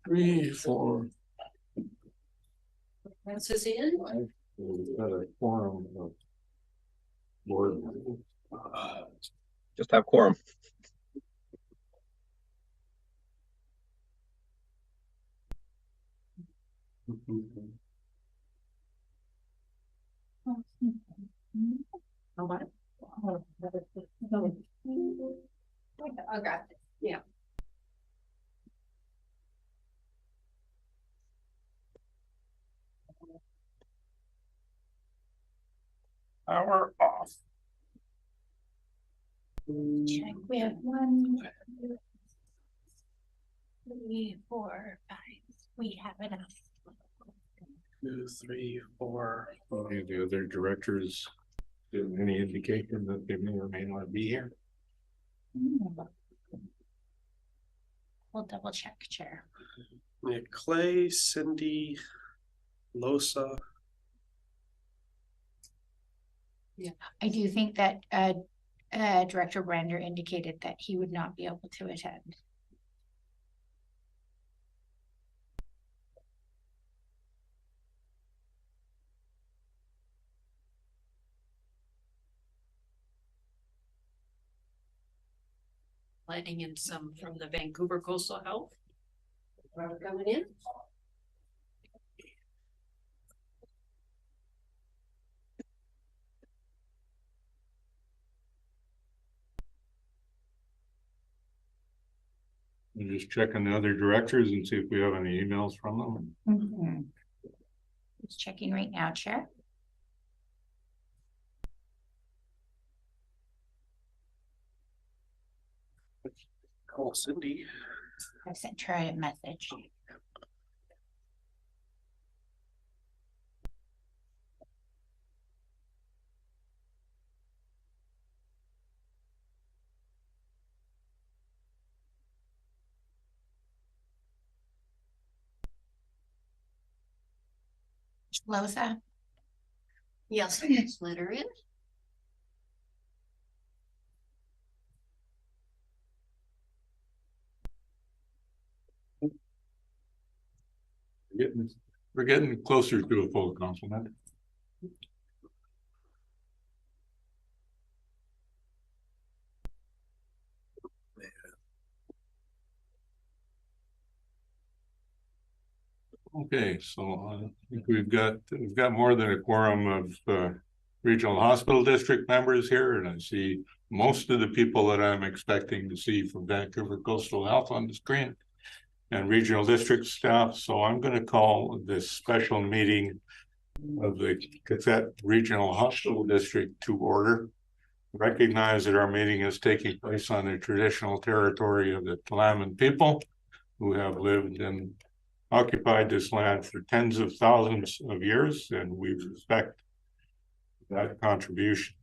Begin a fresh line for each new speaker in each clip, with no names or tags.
3, 4.
Once is in.
We've got a quorum of board.
Just have quorum.
Oh, what? I got it. Yeah.
Hour off.
Check. We have 1, 2, 3, 4, 5. We have enough.
2, 3, 4. Any of the other directors give any indication that they may or may not be here?
We'll double check, Chair.
Yeah, Clay, Cindy, Losa.
Yeah, I do think that Director Brander indicated that he would not be able to attend.
Letting in some from the Vancouver Coastal Health. Are coming in?
And just checking the other directors and see if we have any emails from them.
Just checking right now, Chair.
Call Cindy.
I sent her a message. Losa?
Yes, let's let her in.
We're getting closer to a full complement. Okay, so I think we've got more than a quorum of regional hospital district members here, and I see most of the people that I'm expecting to see from Vancouver Coastal Health on the screen and regional district staff. So I'm going to call this special meeting of the Cassette Regional Hospital District to order. Recognize that our meeting is taking place on the traditional territory of the Tla'amin people who have lived and occupied this land for tens of thousands of years, and we respect that contribution.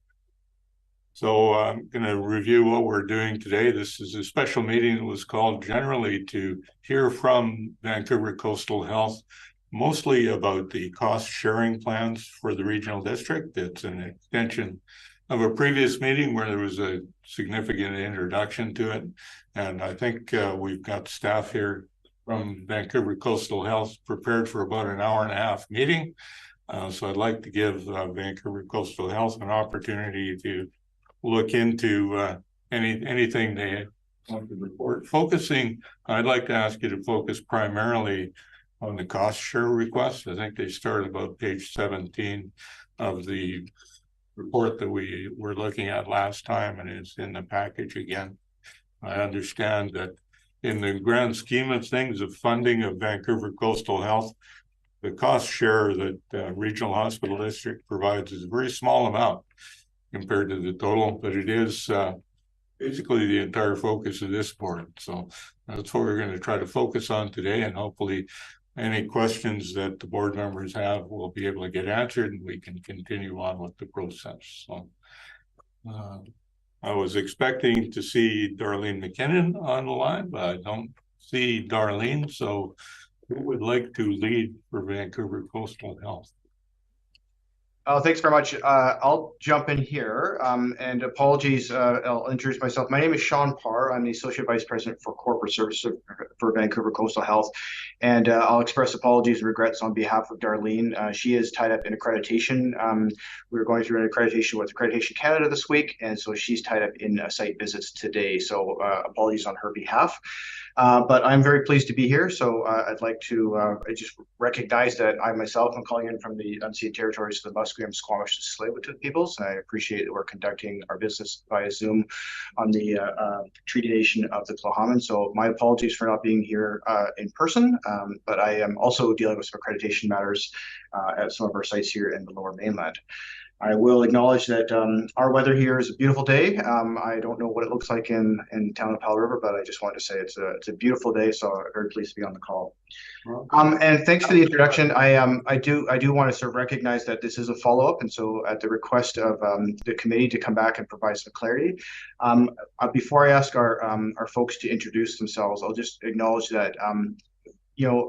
So I'm going to review what we're doing today. This is a special meeting that was called generally to hear from Vancouver Coastal Health, mostly about the cost sharing plans for the regional district. It's an extension of a previous meeting where there was a significant introduction to it. And I think we've got staff here from Vancouver Coastal Health prepared for about an hour-and-a-half meeting. So I'd like to give Vancouver Coastal Health an opportunity to look into anything they want to report. I'd like to ask you to focus primarily on the cost share request. I think they started about page 17 of the report that we were looking at last time, and it's in the package again. I understand that in the grand scheme of things of funding of Vancouver Coastal Health, the cost share that Regional Hospital District provides is a very small amount compared to the total, but it is basically the entire focus of this board. So that's what we're going to try to focus on today, and hopefully any questions that the board members have will be able to get answered, and we can continue on with the process. So I was expecting to see Darlene MacKinnon on the line, but I don't see Darlene. So who would like to lead for Vancouver Coastal Health?
Oh, thanks very much. I'll jump in here. And apologies, I'll introduce myself. My name is Sean Parr. I'm the Associate Vice President for Corporate Services for Vancouver Coastal Health. And I'll express apologies and regrets on behalf of Darlene. She is tied up in accreditation. We were going through an accreditation with Accreditation Canada this week, and so she's tied up in site visits today. So apologies on her behalf. But I'm very pleased to be here. So I'd like to I just recognize that I myself am calling in from the unceded territories of the Musqueam, Squamish, and Tsleil-Waututh peoples. And I appreciate that we're conducting our business via Zoom on the Treaty Nation of the Tla'amin. So my apologies for not being here in person, but I am also dealing with some accreditation matters at some of our sites here in the Lower Mainland. I will acknowledge that our weather here is a beautiful day. I don't know what it looks like in town of Powell River, but I just wanted to say it's a beautiful day. So I'm very pleased to be on the call. And thanks for the introduction. I do want to sort of recognize that this is a follow-up, and so at the request of the committee to come back and provide some clarity. Before I ask our folks to introduce themselves, I'll just acknowledge that.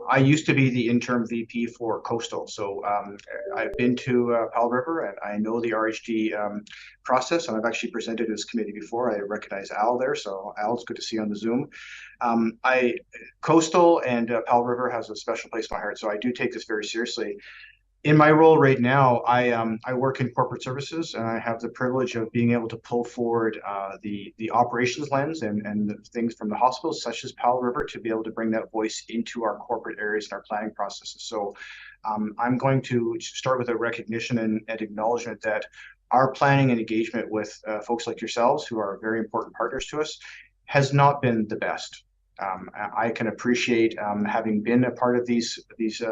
I used to be the interim VP for Coastal, so I've been to Powell River and I know the RHD process, and I've actually presented to this committee before. I recognize Al there, so Al, it's good to see you on the Zoom. Coastal and Powell River has a special place in my heart, so I do take this very seriously. In my role right now, I work in corporate services, and I have the privilege of being able to pull forward the operations lens and the things from the hospitals, such as Powell River, to be able to bring that voice into our corporate areas and our planning processes. So I'm going to start with a recognition and acknowledgement that our planning and engagement with folks like yourselves, who are very important partners to us, has not been the best. I can appreciate having been a part of these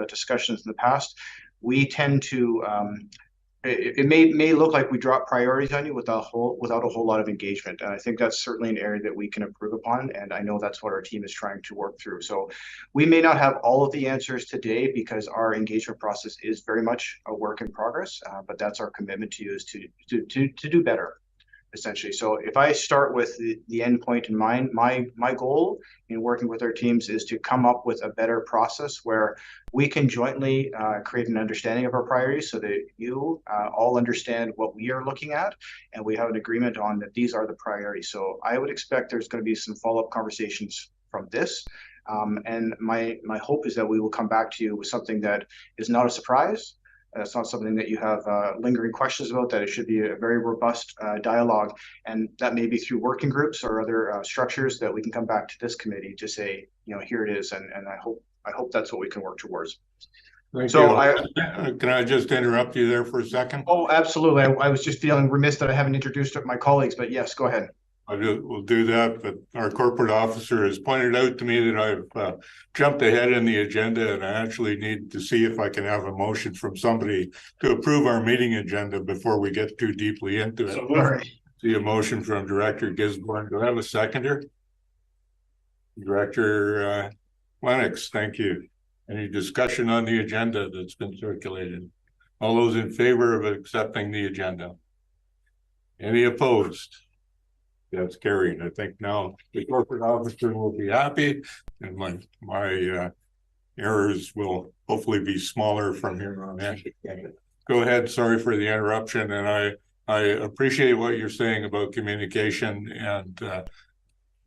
discussions in the past. We tend to it may look like we drop priorities on you without a whole lot of engagement, and I think that's certainly an area that we can improve upon, and I know that's what our team is trying to work through. So we may not have all of the answers today because our engagement process is very much a work in progress, but that's our commitment to you, is to do better, essentially. So if I start with the end point in mind, my goal in working with our teams is to come up with a better process where we can jointly create an understanding of our priorities, so that you all understand what we are looking at, and we have an agreement on that these are the priorities. So I would expect there's going to be some follow-up conversations from this. And my hope is that we will come back to you with something that is not a surprise. It's not something that you have lingering questions about, that it should be a very robust dialogue. And that may be through working groups or other structures that we can come back to this committee to say, here it is. And I hope that's what we can work towards.
Can I just interrupt you there for a second?
Oh, absolutely. I was just feeling remiss that I haven't introduced my colleagues, but yes, go ahead.
We'll do that, but our corporate officer has pointed out to me that I've jumped ahead in the agenda, and I actually need to see if I can have a motion from somebody to approve our meeting agenda before we get too deeply into it.
Sorry.
See a motion from Director Gisborne. Do I have a seconder? Director Lennox, thank you. Any discussion on the agenda that's been circulated? All those in favor of accepting the agenda? Any opposed? That's carried. I think now the corporate officer will be happy, and my errors will hopefully be smaller from here on in. Go ahead. Sorry for the interruption, and I appreciate what you're saying about communication and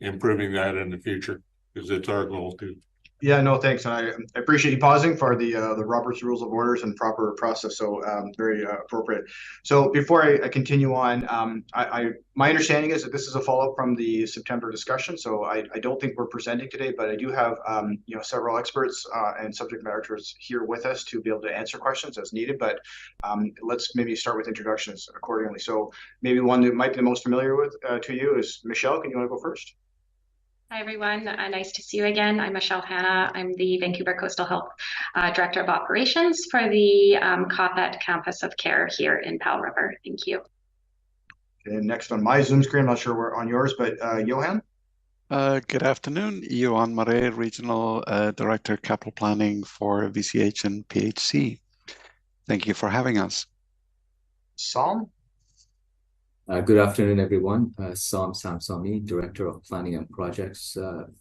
improving that in the future, because it's our goal too.
Yeah, no, thanks. And I appreciate you pausing for the Robert's Rules of Orders and proper process. So very appropriate. So before I continue on, my understanding is that this is a follow-up from the September discussion. So I don't think we're presenting today, but I do have several experts and subject matter experts here with us to be able to answer questions as needed. But let's maybe start with introductions accordingly. So maybe one that might be the most familiar with to you is Michelle. Can you want to go first?
Hi, everyone. Nice to see you again. I'm Hanna. I'm the Vancouver Coastal Health Director of Operations for the COPET Campus of Care here in Powell River. Thank you.
And next on my Zoom screen, I'm not sure we're on yours, but Johan?
Good afternoon. Johan Marais, Regional Director, Capital Planning for VCH and PHC. Thank you for having us.
Sam?
Good afternoon, everyone. Samsami, Director of Planning and Projects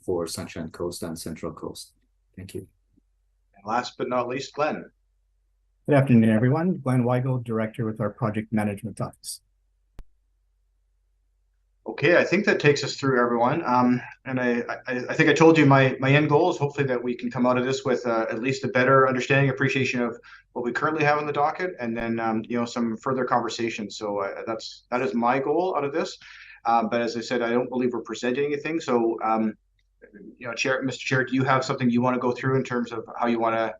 for Sunshine Coast and Central Coast. Thank you.
And last but not least, Glenn.
Good afternoon, everyone. Glenn Weigel, Director with our Project Management Office.
Okay, I think that takes us through, everyone. And I think I told you my end goal is hopefully that we can come out of this with at least a better understanding, appreciation of what we currently have on the docket, and then some further conversations. So that is my goal out of this. But as I said, I don't believe we're presenting anything. So Mr. Chair, do you have something you want to go through in terms of how you want to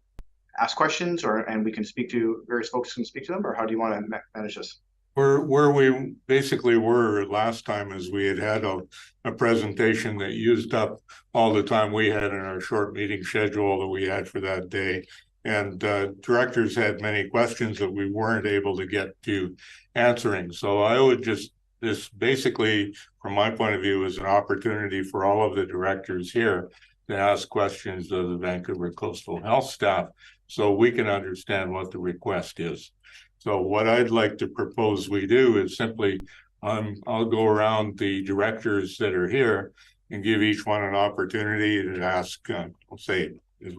ask questions, and we can speak to various folks can speak to them, or how do you want to manage this?
Where we basically were last time is we had a presentation that used up all the time we had in our short meeting schedule that we had for that day. And directors had many questions that we weren't able to get to answering. So I would this basically, from my point of view, is an opportunity for all of the directors here to ask questions of the Vancouver Coastal Health staff so we can understand what the request is. So what I'd like to propose we do is simply, I'll go around the directors that are here and give each one an opportunity to ask, I'll say, a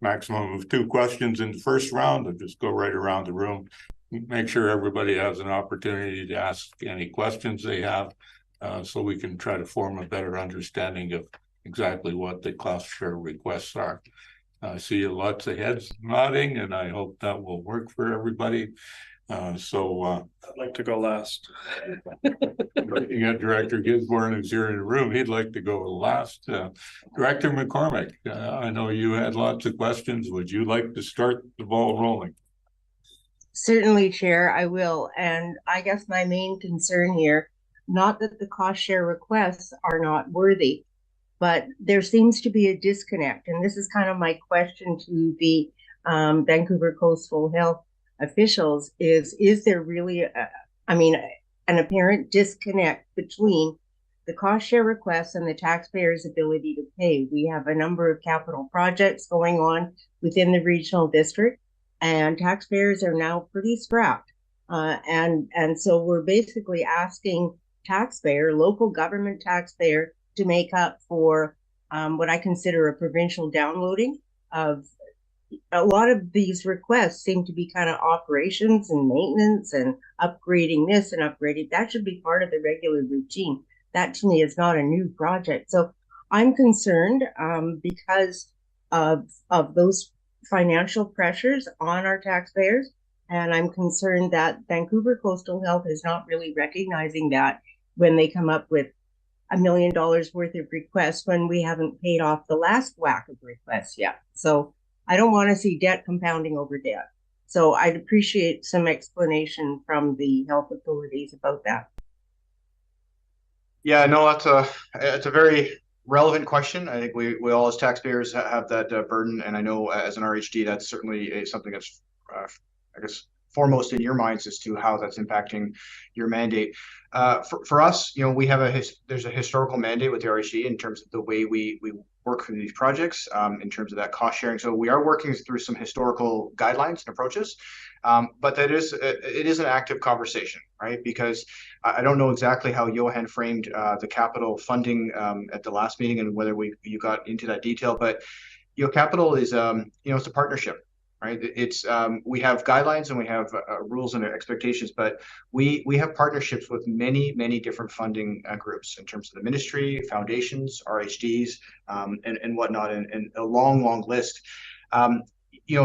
maximum of 2 questions in the first round. I'll just go right around the room, make sure everybody has an opportunity to ask any questions they have, so we can try to form a better understanding of exactly what the cost share requests are. I see lots of heads nodding, and I hope that will work for everybody. I'd
like to go last.
You got Director Gisborne who's here in the room. He'd like to go last. Director McCormick, I know you had lots of questions. Would you like to start the ball rolling?
Certainly, Chair, I will. And I guess my main concern here, not that the cost share requests are not worthy, but there seems to be a disconnect. And this is kind of my question to the Vancouver Coastal Health officials is there really, an apparent disconnect between the cost share requests and the taxpayers' ability to pay? We have a number of capital projects going on within the regional district, and taxpayers are now pretty strapped. And so we're basically asking local government taxpayer, to make up for what I consider a provincial downloading of a lot of these requests. Seem to be kind of operations and maintenance and upgrading this and upgrading that. Should be part of the regular routine. That to me is not a new project. So I'm concerned because of those financial pressures on our taxpayers. And I'm concerned that Vancouver Coastal Health is not really recognizing that when they come up with $1 million worth of requests when we haven't paid off the last whack of requests yet. So I don't want to see debt compounding over debt. So I'd appreciate some explanation from the health authorities about that.
Yeah, no, it's a very relevant question. I think we all as taxpayers have that burden, and I know as an RHD that's certainly something that's I guess foremost in your minds as to how that's impacting your mandate. For us, we have there's a historical mandate with the RHD in terms of the way we work through these projects, in terms of that cost sharing. So we are working through some historical guidelines and approaches, but it is an active conversation, right? Because I don't know exactly how Johan framed the capital funding at the last meeting and whether you got into that detail, but capital is it's a partnership. Right. It's we have guidelines and we have rules and expectations, but we have partnerships with many different funding groups in terms of the ministry, foundations, RHDs, and whatnot, and a long list.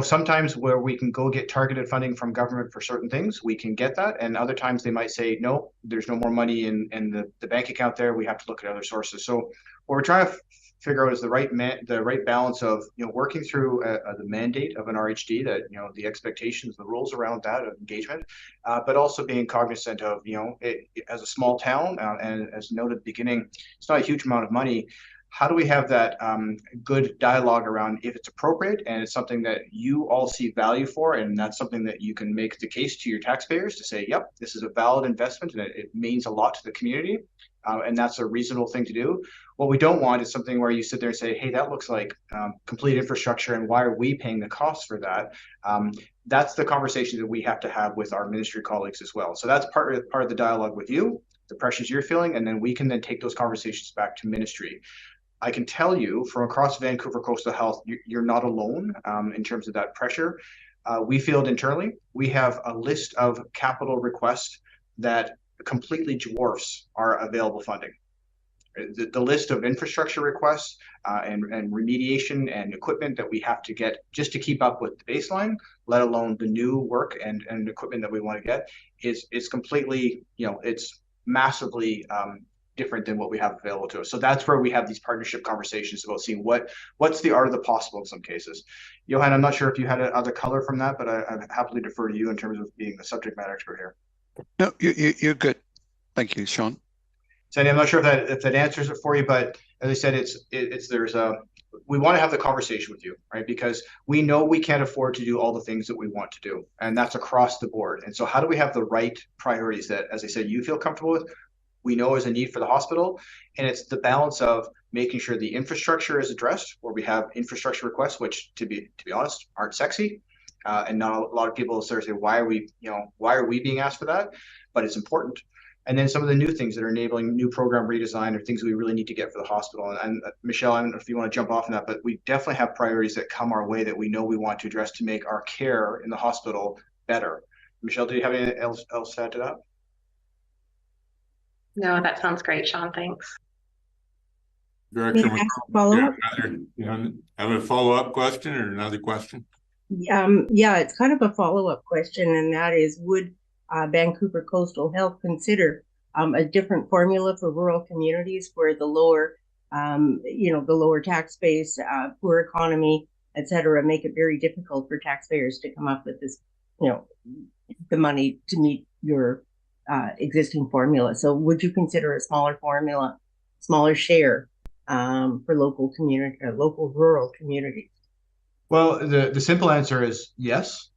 Sometimes where we can go get targeted funding from government for certain things, we can get that, and other times they might say no, there's no more money in the bank account there. We have to look at other sources. So what we're trying to figure out is the right balance of working through the mandate of an RHD, that the expectations, the rules around that of engagement, but also being cognizant of it, as a small town, and as noted at the beginning, it's not a huge amount of money. How do we have that good dialogue around if it's appropriate and it's something that you all see value for, and that's something that you can make the case to your taxpayers to say, yep, this is a valid investment and it means a lot to the community, and that's a reasonable thing to do. What we don't want is something where you sit there and say, hey, that looks like complete infrastructure, and why are we paying the costs for that? That's the conversation that we have to have with our ministry colleagues as well. So that's part of the dialogue with you, the pressures you're feeling, and then we can then take those conversations back to ministry. I can tell you from across Vancouver Coastal Health, you're not alone in terms of that pressure. we field internally, we have a list of capital requests that completely dwarfs our available funding. The list of infrastructure requests and remediation and equipment that we have to get just to keep up with the baseline, let alone the new work and equipment that we want to get, is completely, it's massively different than what we have available to us. So that's where we have these partnership conversations about seeing what's the art of the possible in some cases. Johan, I'm not sure if you had other color from that, but I'd happily defer to you in terms of being the subject matter expert here.
No, you're good. Thank you, Sean.
Sandy, I'm not sure if that answers it for you, but as I said, we want to have the conversation with you, right? Because we know we can't afford to do all the things that we want to do, and that's across the board. And so how do we have the right priorities that, as I said, you feel comfortable with? We know is a need for the hospital, and it's the balance of making sure the infrastructure is addressed, where we have infrastructure requests, which to be honest, aren't sexy. And not a lot of people sort of say, why are we being asked for that? But it's important. And then some of the new things that are enabling new program redesign or things we really need to get for the hospital. And Michelle, I don't know if you want to jump off on that, but we definitely have priorities that come our way that we know we want to address to make our care in the hospital better. Michelle, do you have anything else to add to that?
No, that sounds great, Sean. Thanks.
Director,
follow-up?
have a follow-up question or another question?
Yeah, it's kind of a follow-up question, and that is, would Vancouver Coastal Health consider a different formula for rural communities where the lower, the lower tax base, poor economy, et cetera, make it very difficult for taxpayers to come up with this, the money to meet your existing formula? So would you consider a smaller formula, smaller share for local rural communities?
Well, the simple answer is yes.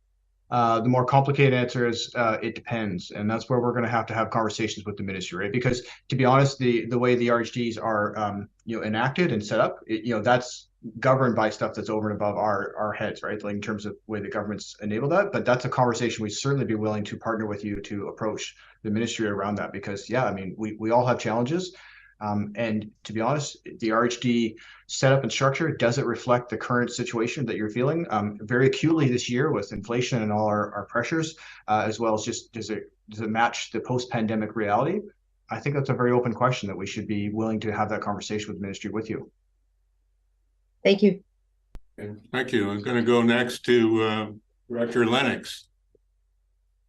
The more complicated answer is it depends, and that's where we're going to have conversations with the ministry, right? Because to be honest, the way the RHDs are enacted and set up, that's governed by stuff that's over and above our heads, right? Like in terms of the way the government's enabled that. But that's a conversation we'd certainly be willing to partner with you to approach the ministry around that, because we all have challenges. And to be honest, the RHD setup and structure doesn't reflect the current situation that you're feeling very acutely this year with inflation and all our pressures, as well as just does it match the post-pandemic reality? I think that's a very open question that we should be willing to have that conversation with the ministry with you.
Thank you.
Okay, thank you. I'm going to go next to Director Lennox.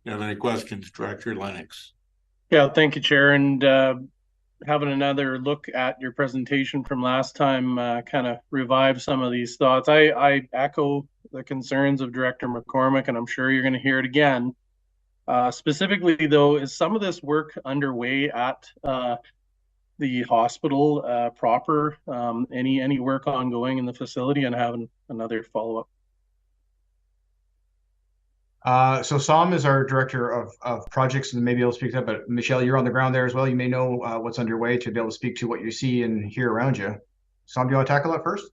You have any questions, Director Lennox?
Yeah, thank you, Chair. And having another look at your presentation from last time kind of revived some of these thoughts. I echo the concerns of Director McCormick, and I'm sure you're going to hear it again. Specifically, though, is some of this work underway at the hospital proper? Any work ongoing in the facility? And having another follow-up.
So Sam is our director of projects, and maybe he'll speak to that. But Michelle, you're on the ground there as well. You may know what's underway to be able to speak to what you see and hear around you. Sam, do you want to tackle that first?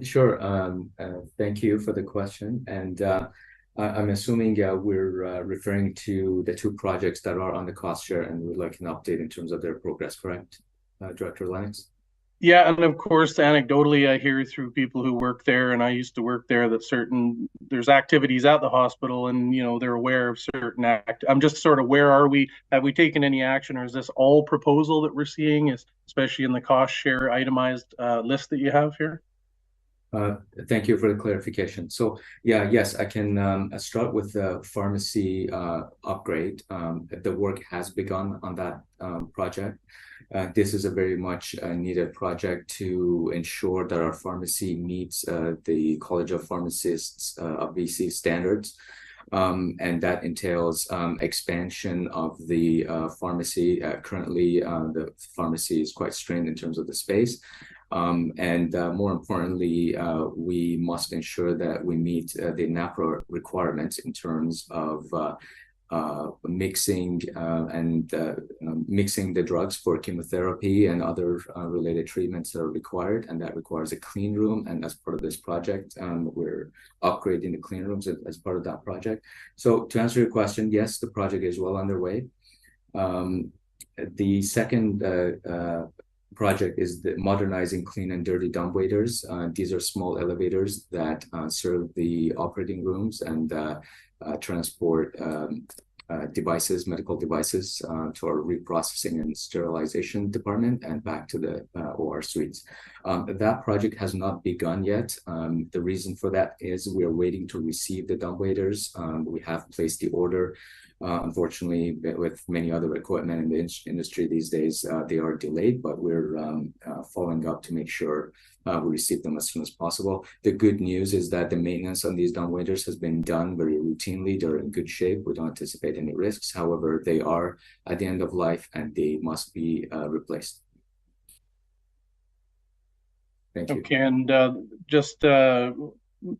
Sure. Thank you for the question. And I'm assuming we're referring to the two projects that are on the cost share, and we'd like an update in terms of their progress, correct, Director Lennox?
Yeah, and of course, anecdotally, I hear through people who work there, and I used to work there, that there's activities at the hospital, and they're aware of certain I'm just sort of, where are we? Have we taken any action, or is this all proposal that we're seeing, especially in the cost share itemized list that you have here?
Thank you for the clarification. So yes, I can start with the pharmacy upgrade. The work has begun on that project. This is a very much needed project to ensure that our pharmacy meets the College of Pharmacists of BC standards. And that entails expansion of the pharmacy. Currently, the pharmacy is quite strained in terms of the space. And more importantly, we must ensure that we meet the NAPRA requirements in terms of mixing mixing the drugs for chemotherapy and other related treatments that are required, and that requires a clean room. And as part of this project, we're upgrading the clean rooms as part of that project. So to answer your question, yes, the project is well underway. The second project is the modernizing clean and dirty dumbwaiters. These are small elevators that serve the operating rooms and transport devices, medical devices, to our reprocessing and sterilization department and back to the OR suites. That project has not begun yet. The reason for that is we are waiting to receive the dumbwaiters. We have placed the order. Unfortunately, with many other equipment in the industry these days, they are delayed, but we're following up to make sure we receive them as soon as possible. The good news is that the maintenance on these dumbwaiters has been done very routinely. They're in good shape. We don't anticipate any risks. However, they are at the end of life and they must be replaced. Thank you.
Okay, and just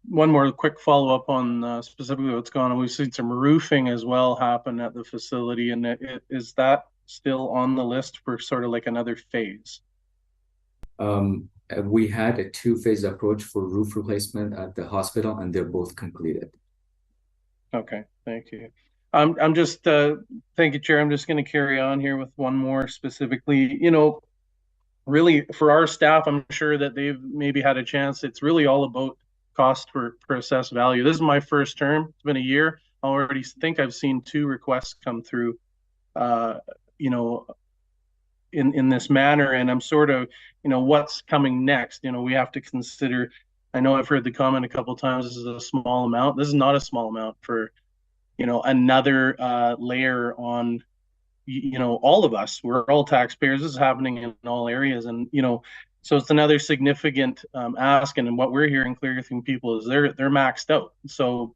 one more quick follow-up on specifically what's going on. We've seen some roofing as well happen at the facility, and is that still on the list for sort of like another phase?
We had a two-phase approach for roof replacement at the hospital, and they're both completed.
Okay, thank you. I'm just thank you, Chair. I'm just going to carry on here with one more specifically. You know, really for our staff, I'm sure that they've maybe had a chance. It's really all about cost per assessed value. This is my first term. It's been a year. I already think I've seen 2 requests come through, you know, in this manner, and I'm sort of, you know, what's coming next. You know, we have to consider. I know I've heard the comment a couple of times. This is a small amount. This is not a small amount for, you know, another layer on, you know, all of us. We're all taxpayers. This is happening in all areas, and you know, so it's another significant ask. And what we're hearing clearly from people is they're maxed out. So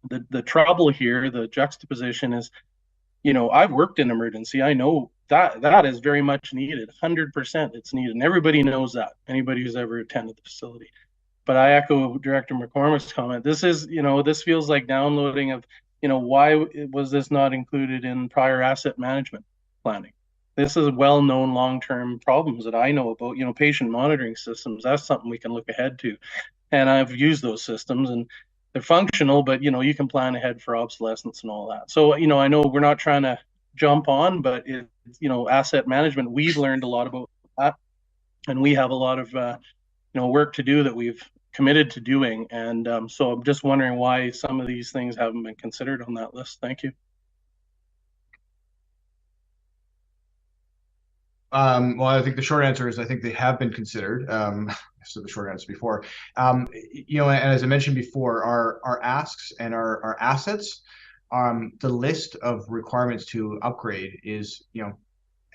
the trouble here, the juxtaposition is, you know, I've worked in emergency. I know that is very much needed. 100% it's needed. And everybody knows that, anybody who's ever attended the facility. But I echo Director McCormick's comment. This is, you know, this feels like downloading of, you know, why was this not included in prior asset management planning? This is well-known long-term problems that I know about, you know, patient monitoring systems. That's something we can look ahead to. And I've used those systems and they're functional, but, you know, you can plan ahead for obsolescence and all that. So, you know, I know we're not trying to jump on, but it's, you know, asset management, we've learned a lot about that. And we have a lot of, you know, work to do that we've committed to doing. And so I'm just wondering why some of these things haven't been considered on that list. Thank you.
Well, I think the short answer is I think they have been considered. So the short answer before, you know, and as I mentioned before, our asks and our assets, the list of requirements to upgrade is, you know,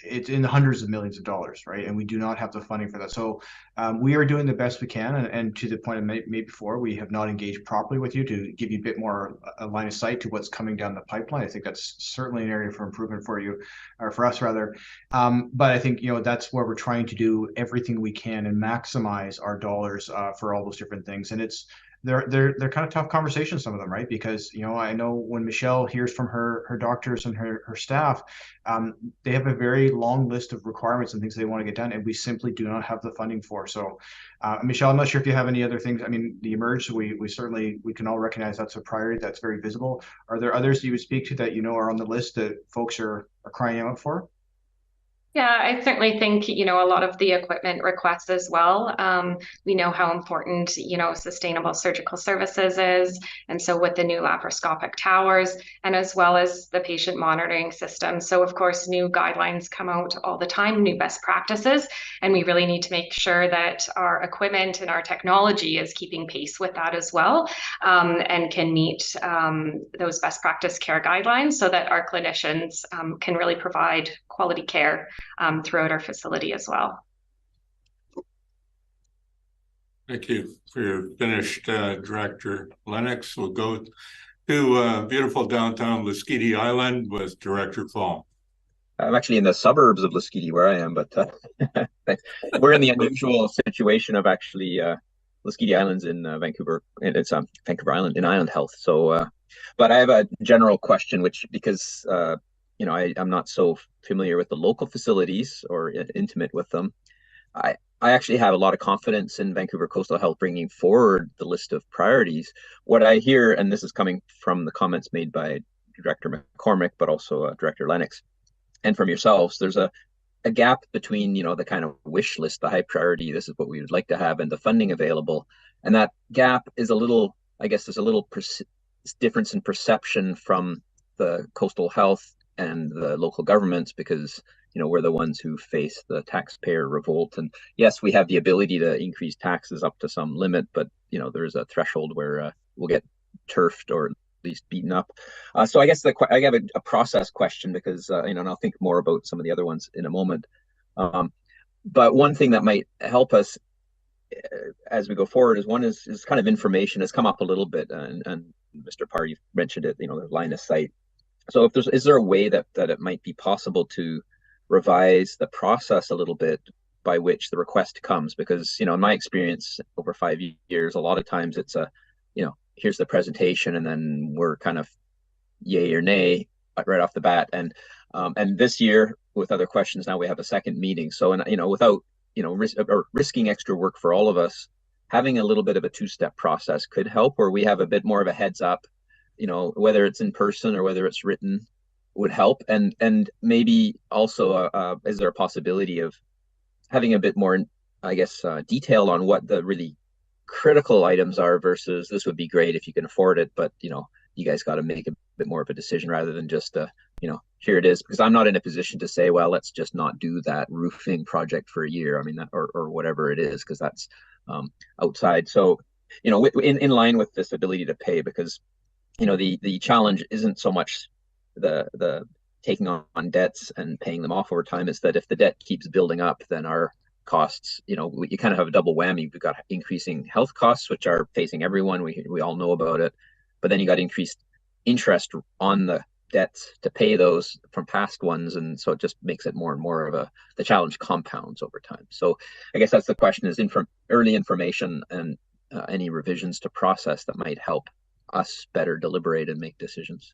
it's in the hundreds of millions of dollars, right? And we do not have the funding for that. So we are doing the best we can. And to the point I made before, we have not engaged properly with you to give you a bit more a line of sight to what's coming down the pipeline. I think that's certainly an area for improvement for you, or for us rather. But I think, you know, that's where we're trying to do everything we can and maximize our dollars for all those different things. And it's, they're kind of tough conversations, some of them, right? Because, you know, I know when Michelle hears from her doctors and her staff, they have a very long list of requirements and things they want to get done, and we simply do not have the funding for. So, Michelle, I'm not sure if you have any other things. I mean, the emerge, we certainly, we can all recognize that's a priority. That's very visible. Are there others that you would speak to that, you know, are on the list that folks are crying out for?
Yeah, I certainly think, you know, a lot of the equipment requests as well. We know how important, you know, sustainable surgical services is. And so with the new laparoscopic towers and as well as the patient monitoring system. So of course, new guidelines come out all the time, new best practices. And we really need to make sure that our equipment and our technology is keeping pace with that as well, and can meet those best practice care guidelines so that our clinicians can really provide quality care throughout our facility as well.
Thank you for your finished, Director Lennox. We'll go to beautiful downtown Lasqueti Island with Director Fall.
I'm actually in the suburbs of Lasqueti where I am, but we're in the unusual situation of actually Lasqueti Island's in Vancouver, and it's Vancouver Island in Island Health. So, but I have a general question, which because you know, I'm not so familiar with the local facilities or intimate with them. I actually have a lot of confidence in Vancouver Coastal Health bringing forward the list of priorities. What I hear, and this is coming from the comments made by Director McCormick, but also Director Lennox, and from yourselves, there's a a gap between, you know, the kind of wish list, the high priority, this is what we would like to have, and the funding available. And that gap is a little, I guess there's a little difference in perception from the coastal health and the local governments, because, you know, we're the ones who face the taxpayer revolt. And yes, we have the ability to increase taxes up to some limit, but, you know, there's a threshold where we'll get turfed or at least beaten up. So I guess I have a process question, because, you know, and I'll think more about some of the other ones in a moment. But one thing that might help us as we go forward is kind of information has come up a little bit, and Mr. Parr, you mentioned it, you know, the line of sight. So is there a way that it might be possible to revise the process a little bit by which the request comes? Because, you know, in my experience over 5 years, a lot of times it's you know, here's the presentation, and then we're kind of yay or nay right off the bat. And this year with other questions, now we have a second meeting. So, and, you know, without, you know, risking extra work for all of us, having a little bit of a two-step process could help, where we have a bit more of a heads up, you know, whether it's in person or whether it's written, would help. And maybe also, is there a possibility of having a bit more, I guess, detail on what the really critical items are versus this would be great if you can afford it, but, you know, you guys got to make a bit more of a decision rather than just, you know, here it is. Because I'm not in a position to say, well, let's just not do that roofing project for a year. I mean, that, or whatever it is, because that's outside. So, you know, in line with this ability to pay, because, you know, the challenge isn't so much the taking on debts and paying them off over time. Is that if the debt keeps building up, then our costs, you know, you kind of have a double whammy. We've got increasing health costs, which are facing everyone. We all know about it. But then you got increased interest on the debts to pay those from past ones. And so it just makes it more and more of the challenge compounds over time. So I guess that's the question, is early information and any revisions to process that might help us better deliberate and make decisions.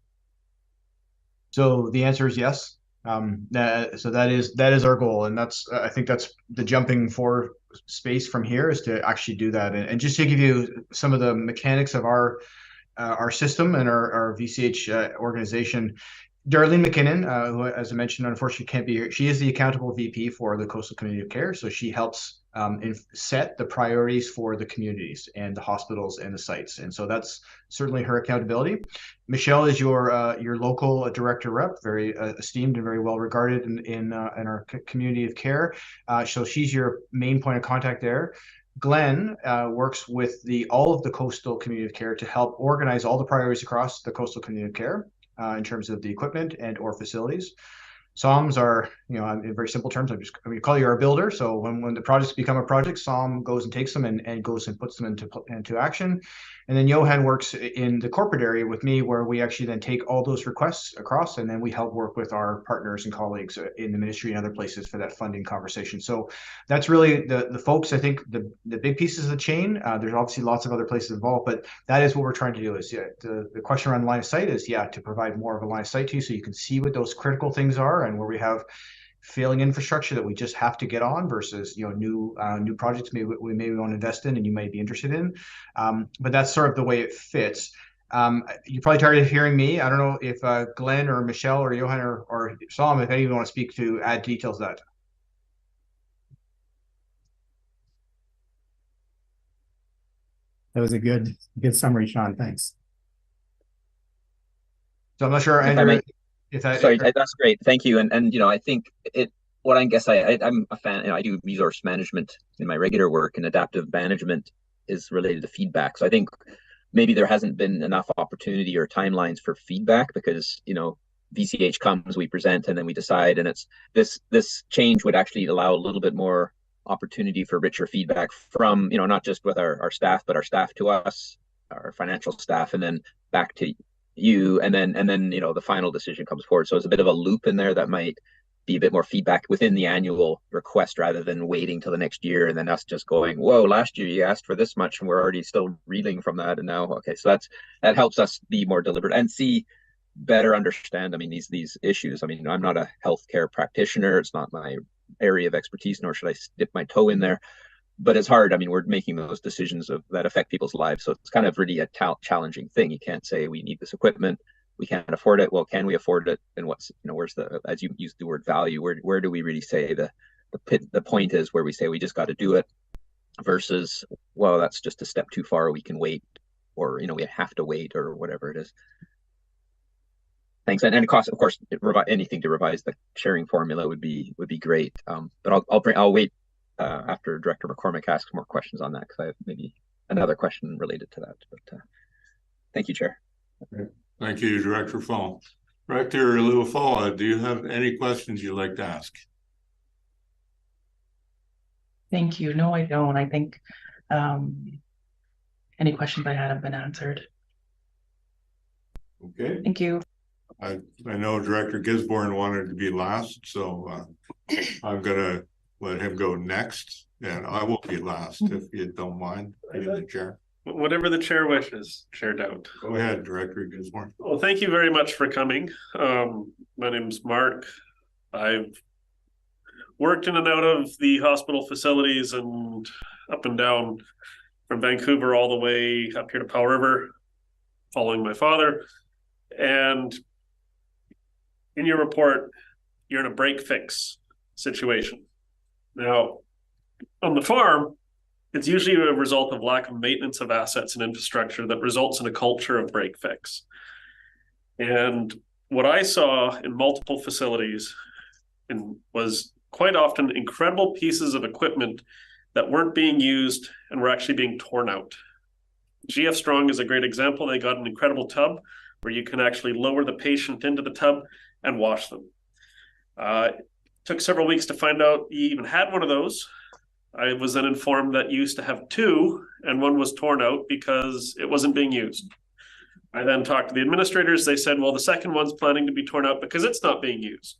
So the answer is yes. So that is our goal, and that's I think that's the jumping for space from here, is to actually do that. And just to give you some of the mechanics of our system and our VCH organization, Darlene MacKinnon, who, as I mentioned, unfortunately can't be here. She is the accountable VP for the Coastal Community of Care, so she helps set the priorities for the communities and the hospitals and the sites, and so that's certainly her accountability. Michelle is your local director rep, very esteemed and very well regarded in our community of care. So she's your main point of contact there. Glenn works with all of the Coastal Community of Care to help organize all the priorities across the Coastal Community of Care in terms of the equipment and or facilities. SOMs are, you know, in very simple terms, I'm going to call you our builder. So when the projects become a project, SOM goes and takes them and goes and puts them into action. And then Johan works in the corporate area with me, where we actually then take all those requests across, and then we help work with our partners and colleagues in the ministry and other places for that funding conversation. So that's really the folks, I think, the big pieces of the chain. There's obviously lots of other places involved, but that is what we're trying to do. Is the question around line of sight is to provide more of a line of sight to you, so you can see what those critical things are, and where we have failing infrastructure that we just have to get on versus, you know, new projects we maybe want to invest in and you might be interested in. But that's sort of the way it fits. You're probably tired of hearing me. I don't know if Glenn or Michelle or Johan or Sam, if anyone want to speak to add details to that.
That was a good summary, Sean. Thanks.
So I'm not sure, Andrew.
Sorry, that's great. Thank you. And you know, I think I'm a fan, you know, I do resource management in my regular work, and adaptive management is related to feedback. So I think maybe there hasn't been enough opportunity or timelines for feedback, because, you know, VCH comes, we present, and then we decide, and it's this change would actually allow a little bit more opportunity for richer feedback from, you know, not just with our staff, but our staff to us, our financial staff, and then back to you, and then you know, the final decision comes forward. So it's a bit of a loop in there that might be a bit more feedback within the annual request, rather than waiting till the next year and then us just going, whoa, last year you asked for this much and we're already still reeling from that, and now okay. So that helps us be more deliberate and better understand, I mean, these issues. I mean, I'm not a healthcare practitioner, it's not my area of expertise, nor should I dip my toe in there. But it's hard. I mean, we're making those decisions that affect people's lives. So it's kind of really a challenging thing. You can't say we need this equipment, we can't afford it. Well, can we afford it? And what's, where's the, as you use the word value, where do we really say the point is where we say we just got to do it versus, well, that's just a step too far. We can wait, or, we have to wait, or whatever it is. Thanks. And it costs, of course, anything to revise the sharing formula would be great. But I'll wait after Director McCormick asks more questions on that, because I have maybe another question related to that. But thank you, Chair.
Thank you, Director Fall. Director Luafoa, do you have any questions you'd like to ask?
Thank you. No, I don't. I think any questions I had have been answered.
Okay.
Thank you.
I know Director Gisborne wanted to be last, so I'm gonna let him go next, and I will be last if you don't mind, the chair.
Whatever the chair wishes, Chair Dowd.
Go ahead, Director Gisborne.
Well, thank you very much for coming. My name's Mark. I've worked in and out of the hospital facilities and up and down from Vancouver all the way up here to Powell River, following my father. And in your report, you're in a break fix situation. Now, on the farm, it's usually a result of lack of maintenance of assets and infrastructure that results in a culture of break fix. And what I saw in multiple facilities was quite often incredible pieces of equipment that weren't being used and were actually being torn out. GF Strong is a great example. They got an incredible tub where you can actually lower the patient into the tub and wash them. It took several weeks to find out you even had one of those. I was then informed that you used to have two, and one was torn out because it wasn't being used. I then talked to the administrators. They said, well, the second one's planning to be torn out because it's not being used.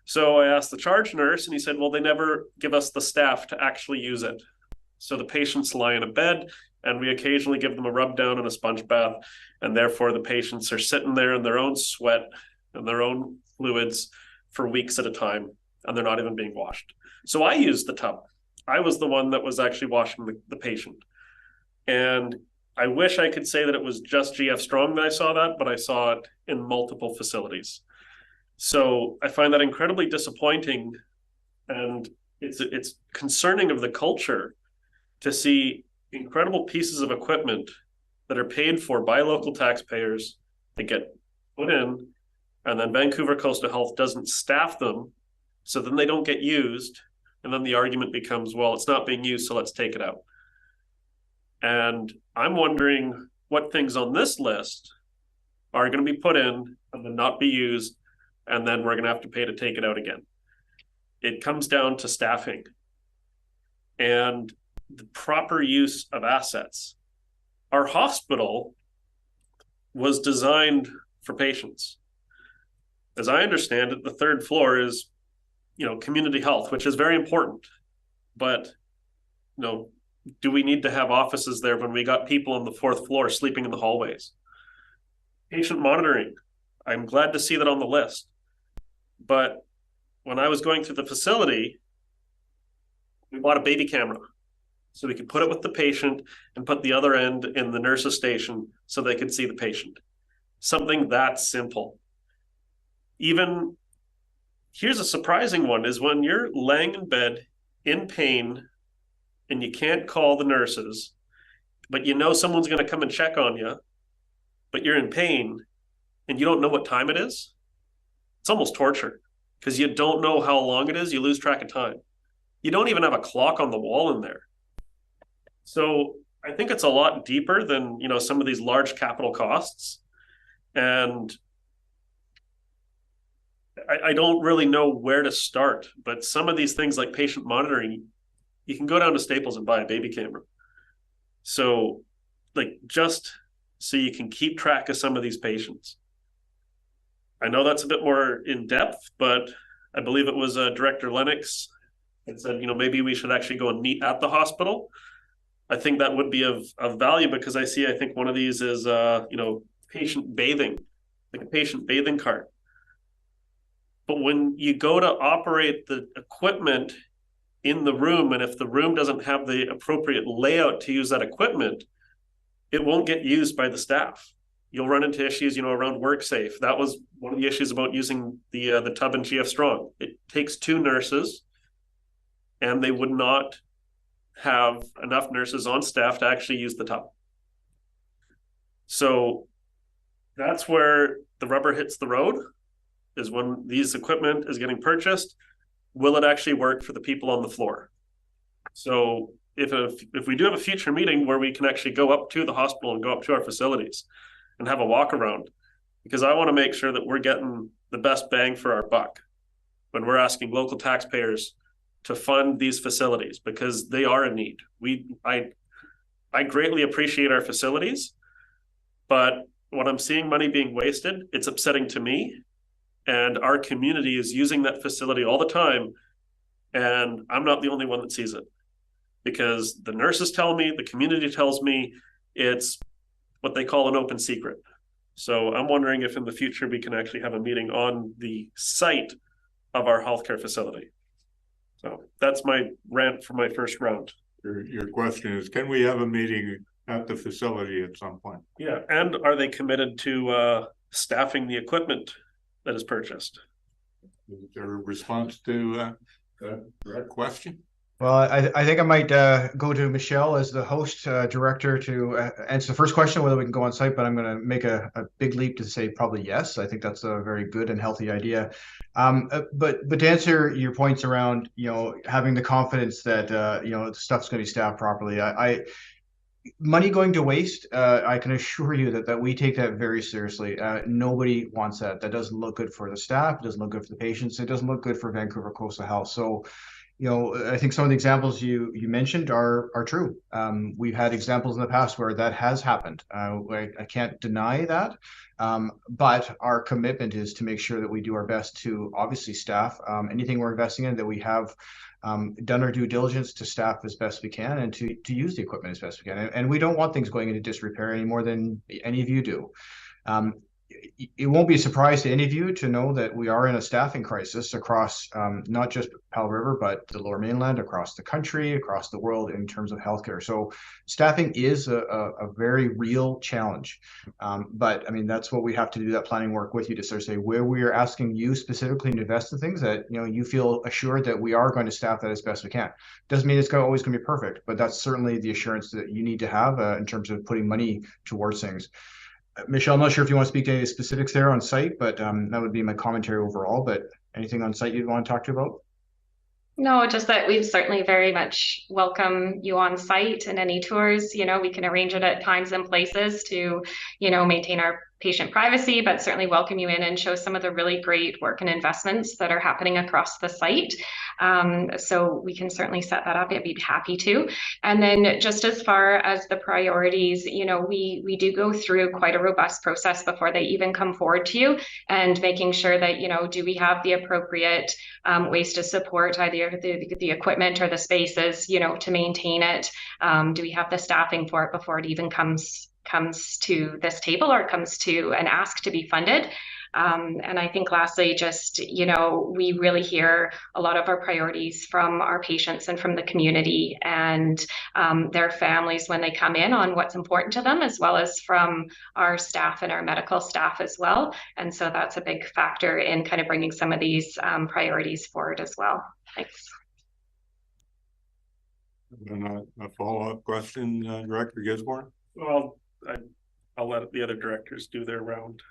So I asked the charge nurse, and he said, well, they never give us the staff to actually use it. So the patients lie in a bed, and we occasionally give them a rub down and a sponge bath, and therefore the patients are sitting there in their own sweat and their own fluids for weeks at a time, and they're not even being washed. So I used the tub. I was the one that was actually washing the patient. And I wish I could say that it was just GF Strong that I saw that, but I saw it in multiple facilities. So I find that incredibly disappointing, and it's concerning of the culture to see incredible pieces of equipment that are paid for by local taxpayers that get put in, and then Vancouver Coastal Health doesn't staff them, so then they don't get used. And then the argument becomes, well, it's not being used, so let's take it out. And I'm wondering what things on this list are going to be put in and then not be used, and then we're going to have to pay to take it out again. It comes down to staffing and the proper use of assets. Our hospital was designed for patients. As I understand it, the third floor is community health, which is very important. But, do we need to have offices there when we got people on the fourth floor sleeping in the hallways? Patient monitoring. I'm glad to see that on the list. But when I was going through the facility, we bought a baby camera so we could put it with the patient and put the other end in the nurse's station so they could see the patient. Something that simple. Even here's a surprising one, is when you're laying in bed in pain and you can't call the nurses, but someone's going to come and check on you, but you're in pain and you don't know what time it is. It's almost torture because you don't know how long it is. You lose track of time. You don't even have a clock on the wall in there. So I think it's a lot deeper than, some of these large capital costs. And I don't really know where to start, but some of these things like patient monitoring, you can go down to Staples and buy a baby camera. So just so you can keep track of some of these patients. I know that's a bit more in depth, but I believe it was Director Lennox that said, maybe we should actually go and meet at the hospital. I think that would be of value because I think one of these is, patient bathing, like a patient bathing cart. But when you go to operate the equipment in the room, and if the room doesn't have the appropriate layout to use that equipment, it won't get used by the staff. you'll run into issues, around WorkSafe. That was one of the issues about using the tub in GF Strong. It takes 2 nurses, and they would not have enough nurses on staff to actually use the tub. So that's where the rubber hits the road, is when these equipment is getting purchased. Will it actually work for the people on the floor? So if we do have a future meeting where we can actually go up to the hospital and go up to our facilities and have a walk around, because I want to make sure that we're getting the best bang for our buck when we're asking local taxpayers to fund these facilities, because they are in need. I greatly appreciate our facilities, but when I'm seeing money being wasted, it's upsetting to me. And our community is using that facility all the time, and I'm not the only one that sees it, because the nurses tell me, the community tells me, it's what they call an open secret. So I'm wondering if in the future we can actually have a meeting on the site of our healthcare facility. So that's my rant for my first round.
Your question is, can we have a meeting at the facility at some point?
Yeah, and are they committed to staffing the equipment that is purchased?
Is there a response to that question?
Well, I think I might go to Michelle as the host director to answer the first question, whether we can go on site, but I'm going to make a big leap to say probably yes. I think that's a very good and healthy idea. But to answer your points around, having the confidence that, the stuff's going to be staffed properly, money going to waste, I can assure you that we take that very seriously. Nobody wants that. That doesn't look good for the staff. It doesn't look good for the patients. It doesn't look good for Vancouver Coastal Health. So, I think some of the examples you mentioned are true. We've had examples in the past where that has happened. I can't deny that. But our commitment is to make sure that we do our best to obviously staff anything we're investing in, that we have done our due diligence to staff as best we can and to use the equipment as best we can. And we don't want things going into disrepair any more than any of you do. It won't be a surprise to any of you to know that we are in a staffing crisis across not just Powell River, but the Lower Mainland, across the country, across the world in terms of healthcare. So staffing is a very real challenge. But I mean, that's what we have to do, that planning work with you to sort of say where we are asking you specifically to invest in things that, you feel assured that we are going to staff that as best we can. Doesn't mean it's always going to be perfect, but that's certainly the assurance that you need to have in terms of putting money towards things. Michelle, I'm not sure if you want to speak to any specifics there on site, but that would be my commentary overall. But anything on site you'd want to talk to about?
No, just that we certainly very much welcome you on site and any tours. We can arrange it at times and places to, maintain our patient privacy, but certainly welcome you in and show some of the really great work and investments that are happening across the site. So we can certainly set that up. I'd be happy to. And then just as far as the priorities, we do go through quite a robust process before they even come forward to you, and making sure that, do we have the appropriate ways to support either the equipment or the spaces, to maintain it? Do we have the staffing for it before it even comes to this table or comes to an ask to be funded? And I think lastly, just, we really hear a lot of our priorities from our patients and from the community and their families when they come in on what's important to them, as well as from our staff and our medical staff as well. And so that's a big factor in kind of bringing some of these priorities forward as well. Thanks.
And a follow-up question, Director Gisborne?
Well, I'll let the other directors do their round.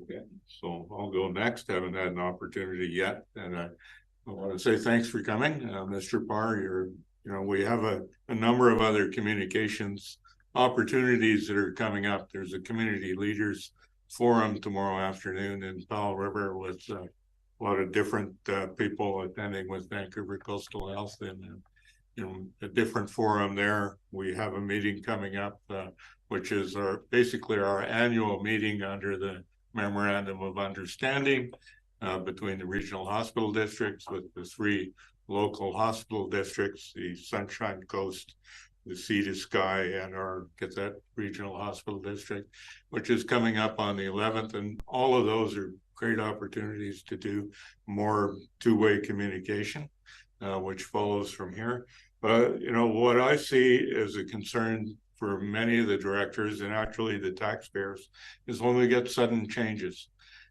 Okay, so I'll go next. Haven't had an opportunity yet, and I want to say thanks for coming, Mr. Parr. We have a number of other communications opportunities that are coming up. There's a community leaders forum tomorrow afternoon in Powell River with a lot of different people attending with Vancouver Coastal Health, and a different forum there. We have a meeting coming up, which is basically our annual meeting under the Memorandum of Understanding between the regional hospital districts, with the 3 local hospital districts, the Sunshine Coast, the Sea to Sky, and our Gazette Regional Hospital District, which is coming up on the 11th. And all of those are great opportunities to do more two-way communication, which follows from here. But, what I see as a concern for many of the directors and actually the taxpayers is when we get sudden changes.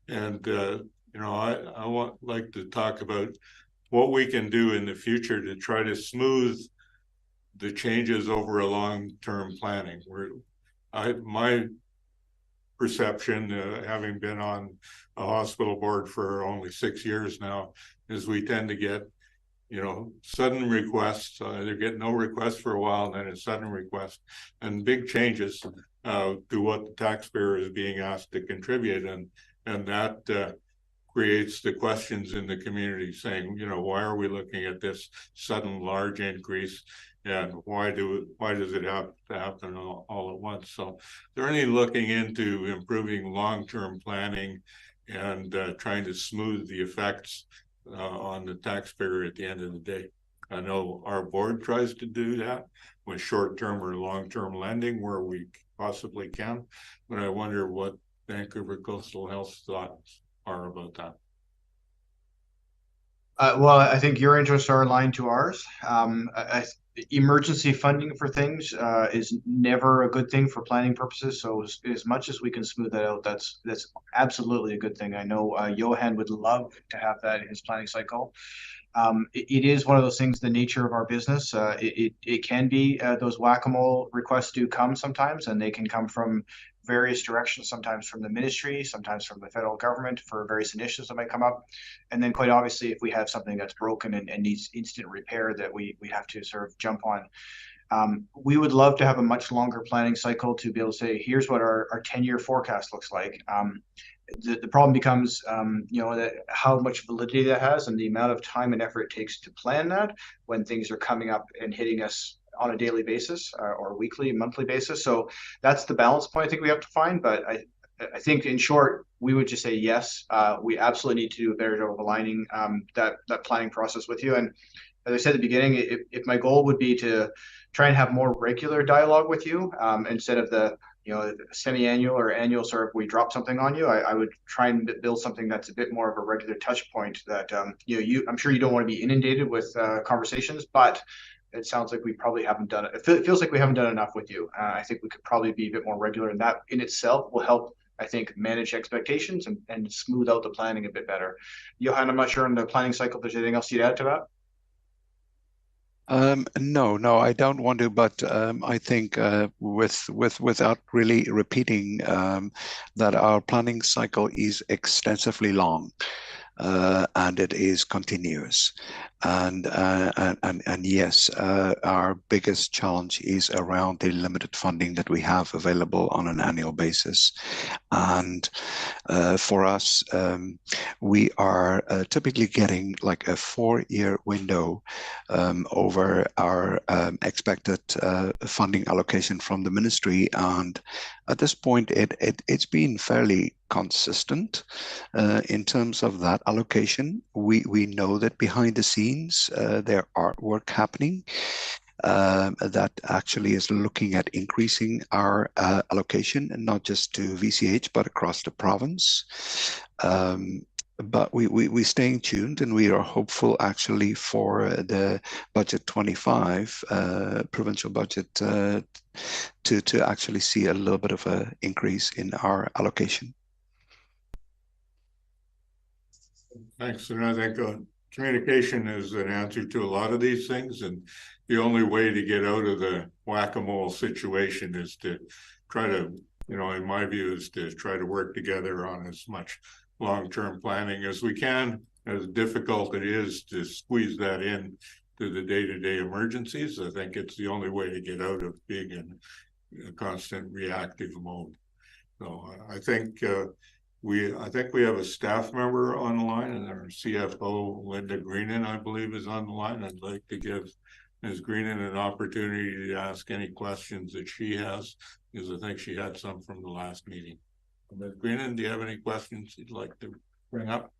And, you know, I like to talk about what we can do in the future to try to smooth the changes over a long-term planning. My perception, having been on a hospital board for only 6 years now, is we tend to get, you know, sudden requests. Either get no requests for a while, and then a sudden request, and big changes to what the taxpayer is being asked to contribute, and that creates the questions in the community saying, you know, why are we looking at this sudden large increase, and why does it have to happen all at once? So they're only looking into improving long-term planning and trying to smooth the effects on the taxpayer at the end of the day. I know our board tries to do that with short-term or long-term lending where we possibly can, but I wonder what Vancouver Coastal Health's thoughts are about that.
Well, I think your interests are aligned to ours. Emergency funding for things is never a good thing for planning purposes. So as much as we can smooth that out, that's absolutely a good thing. I know Johan would love to have that in his planning cycle. It is one of those things, the nature of our business. It can be those whack-a-mole requests do come sometimes, and they can come from various directions, sometimes from the ministry, sometimes from the federal government for various initiatives that might come up. And then quite obviously, if we have something that's broken and needs instant repair that we have to sort of jump on. We would love to have a much longer planning cycle to be able to say, here's what our 10-year forecast looks like. The problem becomes, you know, how much validity that has and the amount of time and effort it takes to plan that when things are coming up and hitting us on a daily basis or weekly, monthly basis. So that's the balance point I think we have to find. But I think in short, we would just say yes. We absolutely need to do a better job of aligning that planning process with you. And as I said at the beginning, if my goal would be to try and have more regular dialogue with you instead of the, you know, semi-annual or annual sort of we drop something on you, I would try and build something that's a bit more of a regular touch point that, you know, I'm sure you don't want to be inundated with conversations, but it sounds like we probably haven't done it. It feels like we haven't done enough with you. I think we could probably be a bit more regular, and that in itself will help, I think, manage expectations and smooth out the planning a bit better. Johan, I'm not sure on the planning cycle, if there's anything else you'd add to that?
No, I don't want to, but I think without really repeating that our planning cycle is extensively long. And it is continuous. And yes, our biggest challenge is around the limited funding that we have available on an annual basis. And for us, we are typically getting like a 4-year window over our expected funding allocation from the ministry. And at this point, it's been fairly consistent in terms of that allocation. We know that behind the scenes there are work happening that actually is looking at increasing our allocation, and not just to VCH but across the province. But we staying tuned, and we are hopeful actually for the budget 25 provincial budget to actually see a little bit of an increase in our allocation.
Thanks. And I think communication is an answer to a lot of these things. And the only way to get out of the whack-a-mole situation is to try to, you know, in my view, is to try to work together on as much long-term planning as we can. As difficult it is to squeeze that in to the day-to-day emergencies, I think it's the only way to get out of being in a constant reactive mode. So I think we have a staff member on the line, and our CFO, Linda Greenan, I believe, is on the line. I'd like to give Ms. Greenan an opportunity to ask any questions that she has, because I think she had some from the last meeting. Ms. Greenan, do you have any questions you'd like to bring up?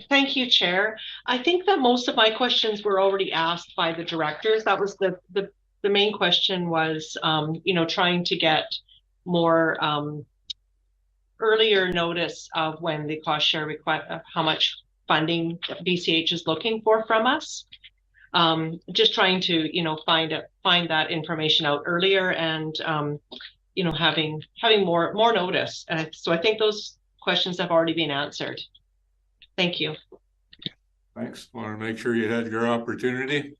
Thank you, Chair. I think that most of my questions were already asked by the directors. That was the main question was, you know, trying to get more earlier notice of when the cost share request, how much funding VCH is looking for from us. just trying to, find that information out earlier and, having more notice. And so I think those questions have already been answered. Thank you.
Thanks. Want to make sure you had your opportunity.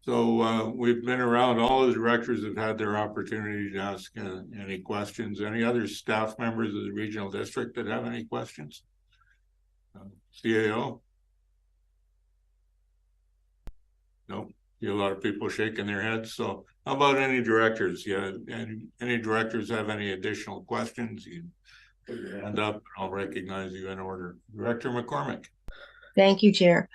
So we've been around, all the directors have had their opportunity to ask any questions. Any other staff members of the regional district that have any questions? CAO? No, see a lot of people shaking their heads. So how about any directors? Yeah, any directors have any additional questions? You put your hand up and I'll recognize you in order. Director McCormick.
Thank you, Chair.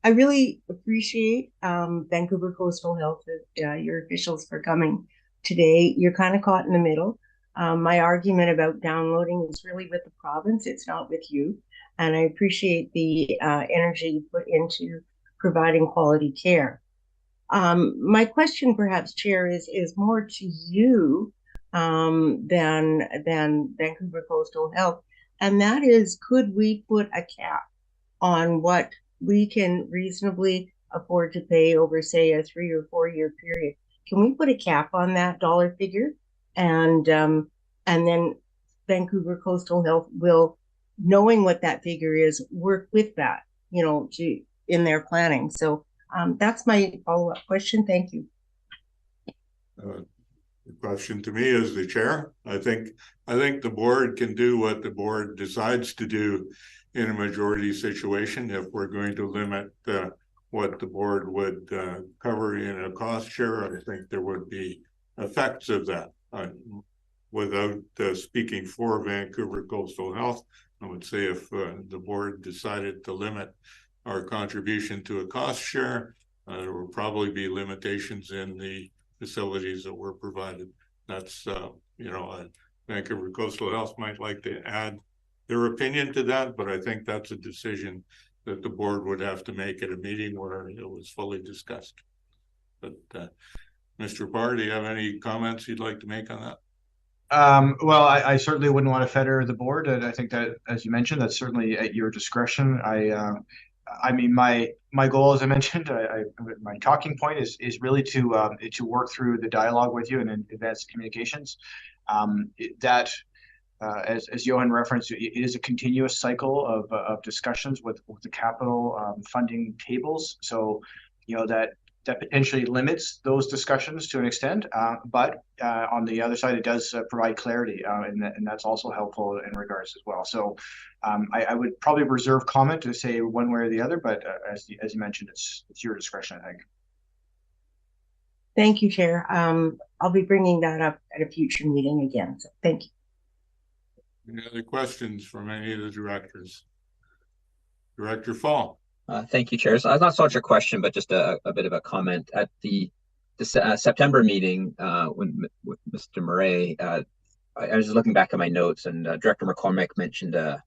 I really appreciate Vancouver Coastal Health, your officials for coming today. You're kind of caught in the middle. My argument about downloading is really with the province. It's not with you. And I appreciate the energy you put into providing quality care. My question, perhaps, Chair, is more to you than Vancouver Coastal Health. And that is, could we put a cap on what we can reasonably afford to pay over, say, a 3 or 4 year period? Can we put a cap on that dollar figure? And then Vancouver Coastal Health will, knowing what that figure is, work with that, in their planning. So that's my follow-up question. Thank you.
The question to me is the chair. I think the board can do what the board decides to do in a majority situation. If we're going to limit what the board would cover in a cost share, I think there would be effects of that. Without speaking for Vancouver Coastal Health, I would say if the board decided to limit our contribution to a cost share, there will probably be limitations in the facilities that were provided. That's, Vancouver Coastal Health might like to add their opinion to that, but I think that's a decision that the board would have to make at a meeting where it was fully discussed. But Mr. Barr, do you have any comments you'd like to make on that?
Well, I certainly wouldn't want to fetter the board, and I think that, as you mentioned, that's certainly at your discretion. I mean, my goal, as I mentioned, my talking point is really to work through the dialogue with you and advance communications. As Johan referenced, it is a continuous cycle of discussions with the capital funding tables. So, that potentially limits those discussions to an extent, but on the other side, it does provide clarity, and that's also helpful in regards as well. So I would probably reserve comment to say one way or the other, but as you mentioned, it's your discretion, I think.
Thank you, Chair. I'll be bringing that up at a future meeting again, so thank you.
Any other questions from any of the directors? Director Fall.
Thank you, Chair. So not so much a question, but just a bit of a comment. At the September meeting with Mr. Marais, I was looking back at my notes, and Director McCormick mentioned a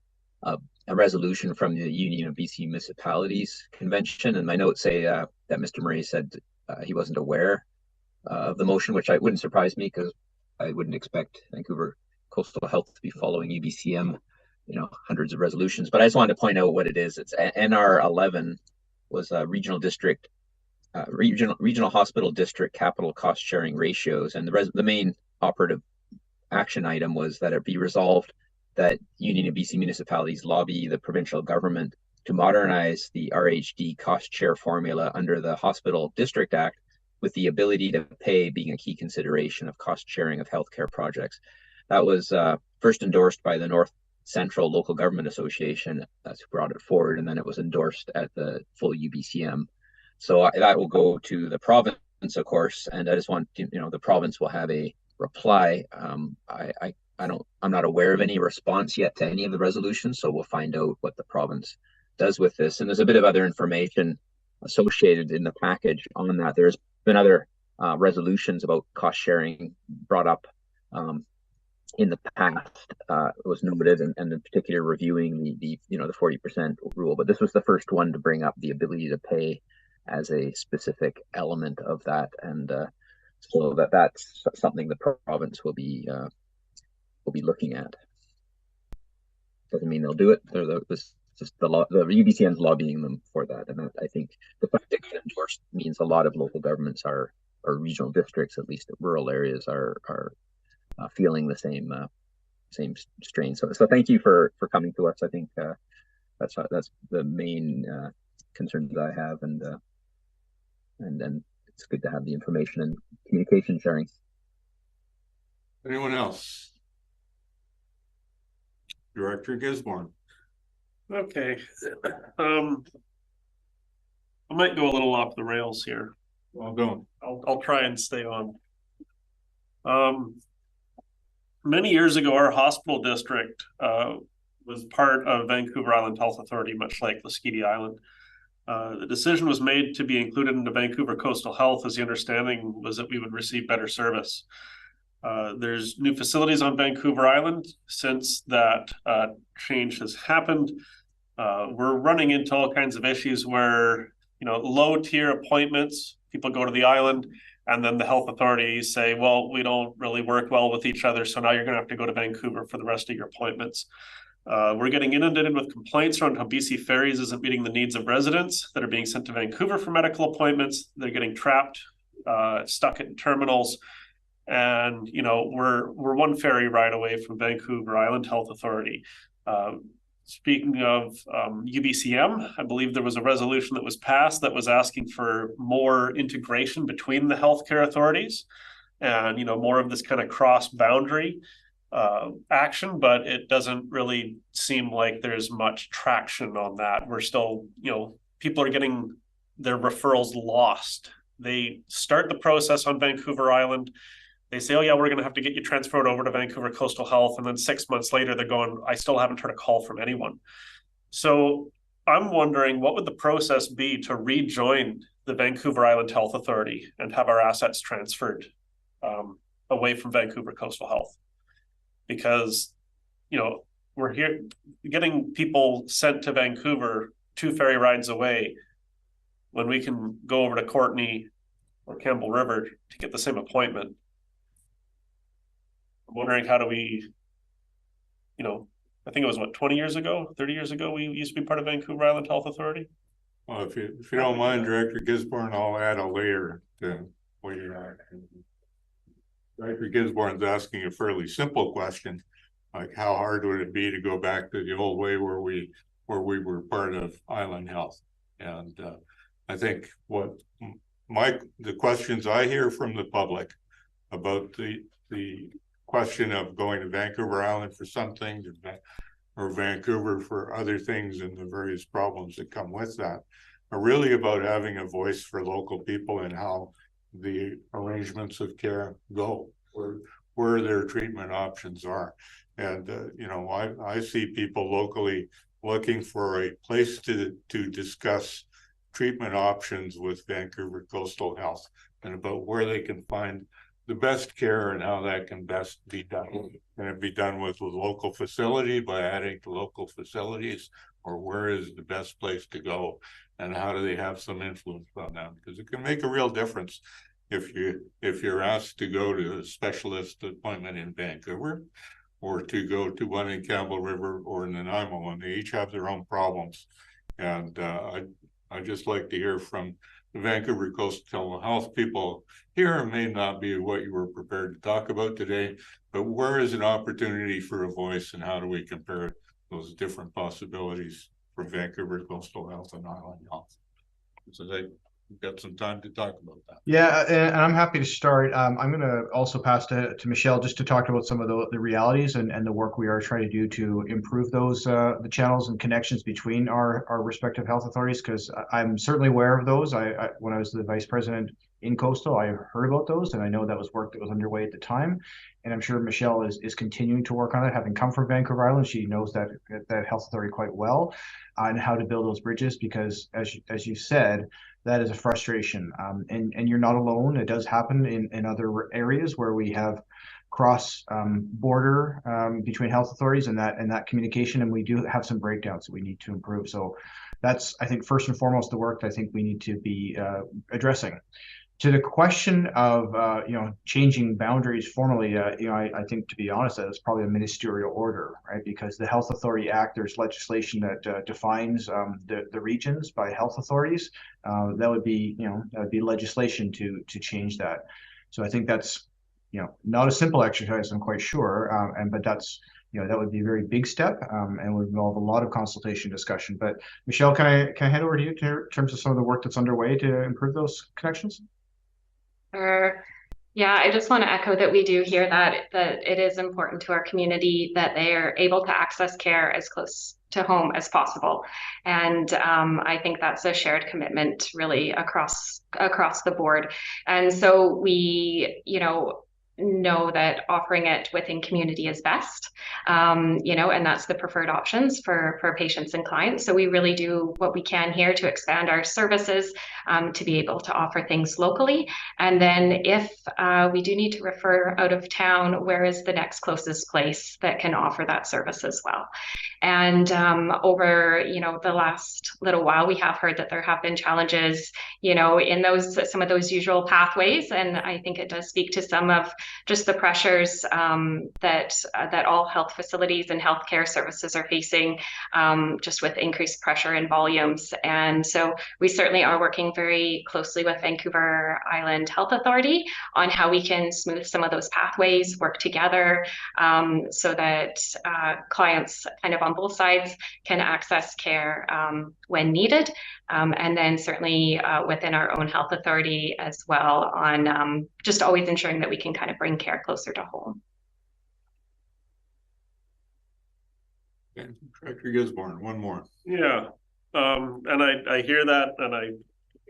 resolution from the Union of BC Municipalities Convention, and my notes say that Mr. Marais said he wasn't aware of the motion, which wouldn't surprise me because I wouldn't expect Vancouver Coastal Health to be following UBCM. Hundreds of resolutions, but I just wanted to point out what it is. It's NR 11 was a regional hospital district capital cost sharing ratios, and the main operative action item was that it be resolved that Union of BC municipalities lobby the provincial government to modernize the RHD cost share formula under the Hospital District Act, with the ability to pay being a key consideration of cost sharing of healthcare projects. That was first endorsed by the North Central Local Government Association, that's who brought it forward, and then it was endorsed at the full UBCM. So that will go to the province, of course, and I just want the province will have a reply. I'm not aware of any response yet to any of the resolutions, so we'll find out what the province does with this. And there's a bit of other information associated in the package on that. There's been other resolutions about cost sharing brought up in the past. It was noted, and in particular reviewing the 40% rule, but this was the first one to bring up the ability to pay as a specific element of that, and so that's something the province will be looking at. Doesn't mean they'll do it. The just the UBCN's lobbying them for that. And that, I think the fact it got endorsed means a lot of local governments or regional districts, at least rural areas, are feeling the same strain. So thank you for coming to us. I think that's the main concerns that I have, and then it's good to have the information and communication sharing.
Anyone else? Director Gisborne.
Okay. I might go a little off the rails here.
Well, don't.
I'll try and stay on. Many years ago, our hospital district was part of Vancouver Island Health Authority, much like Lasqueti Island. The decision was made to be included into Vancouver Coastal Health, as the understanding was that we would receive better service. There's new facilities on Vancouver Island since that change has happened. We're running into all kinds of issues where, low tier appointments, people go to the island, and then the health authorities say, well, we don't really work well with each other, so now you're going to have to go to Vancouver for the rest of your appointments. We're getting inundated with complaints around how BC Ferries isn't meeting the needs of residents that are being sent to Vancouver for medical appointments. They're getting trapped, stuck in terminals. And, we're one ferry ride away from Vancouver Island Health Authority. Speaking of UBCM, I believe there was a resolution that was passed that was asking for more integration between the healthcare authorities and, more of this kind of cross-boundary action, but it doesn't really seem like there's much traction on that. We're still, people are getting their referrals lost. They start the process on Vancouver Island. They say, oh yeah, we're going to have to get you transferred over to Vancouver Coastal Health. And then 6 months later, they're going, I still haven't heard a call from anyone. So I'm wondering, what would the process be to rejoin the Vancouver Island Health Authority and have our assets transferred away from Vancouver Coastal Health? Because, we're here getting people sent to Vancouver 2 ferry rides away when we can go over to Courtenay or Campbell River to get the same appointment. I'm wondering, how do we, I think it was 20 years ago, 30 years ago, we used to be part of Vancouver Island Health Authority.
Well, if you don't mind, Director Gisborne, I'll add a layer to what you're asking. Director Gisborne's asking a fairly simple question, like how hard would it be to go back to the old way where we were part of Island Health? And I think the questions I hear from the public about the question of going to Vancouver Island for some things or Vancouver for other things and the various problems that come with that are really about having a voice for local people and how the arrangements of care go, where their treatment options are. And, I see people locally looking for a place to discuss treatment options with Vancouver Coastal Health and about where they can find the best care and how that can best be done. Can it be done with a local facility by adding to local facilities, or where is the best place to go and how do they have some influence on that? Because it can make a real difference if you're asked to go to a specialist appointment in Vancouver or to go to one in Campbell River or in Nanaimo, and they each have their own problems. And I'd just like to hear from the Vancouver Coastal Health people here. May not be what you were prepared to talk about today, but where is an opportunity for a voice and how do we compare those different possibilities for Vancouver Coastal Health and Island Health? So we've got some time to talk about that.
Yeah, and I'm happy to start. I'm going to also pass to Michelle just to talk about some of the realities and the work we are trying to do to improve those the channels and connections between our respective health authorities, because I'm certainly aware of those. I when I was the vice president in Coastal, I heard about those, and I know that was work that was underway at the time. And I'm sure Michelle is continuing to work on it. Having come from Vancouver Island, she knows that health authority quite well, and how to build those bridges, because as you said, that is a frustration. And you're not alone. It does happen in other areas where we have cross border between health authorities and that communication, and we do have some breakdowns that we need to improve. So that's, I think, first and foremost the work that I think we need to be addressing. To the question of changing boundaries formally, I think, to be honest, that is probably a ministerial order, right? Because the Health Authority Act, there's legislation that defines the regions by health authorities. That would be legislation to change that. So I think that's not a simple exercise, I'm quite sure, but that's that would be a very big step, and would involve a lot of consultation discussion. But Michelle, can I hand over to you in terms of some of the work that's underway to improve those connections?
Yeah, I just want to echo that we do hear that it is important to our community that they are able to access care as close to home as possible. And I think that's a shared commitment really across the board. And so we, know that offering it within community is best, and that's the preferred options for patients and clients. So we really do what we can here to expand our services, to be able to offer things locally. And then if we do need to refer out of town, where is the next closest place that can offer that service as well? And over, the last little while, we have heard that there have been challenges, in some of those usual pathways. And I think it does speak to some of just the pressures that all health facilities and healthcare services are facing, just with increased pressure and volumes. And so we certainly are working very closely with Vancouver Island Health Authority on how we can smooth some of those pathways, work together, so that clients kind of on both sides can access care when needed. And then certainly within our own health authority as well on just always ensuring that we can kind of bring care closer to home.
Okay. Director Gisborne, one more.
Yeah, and I hear that, and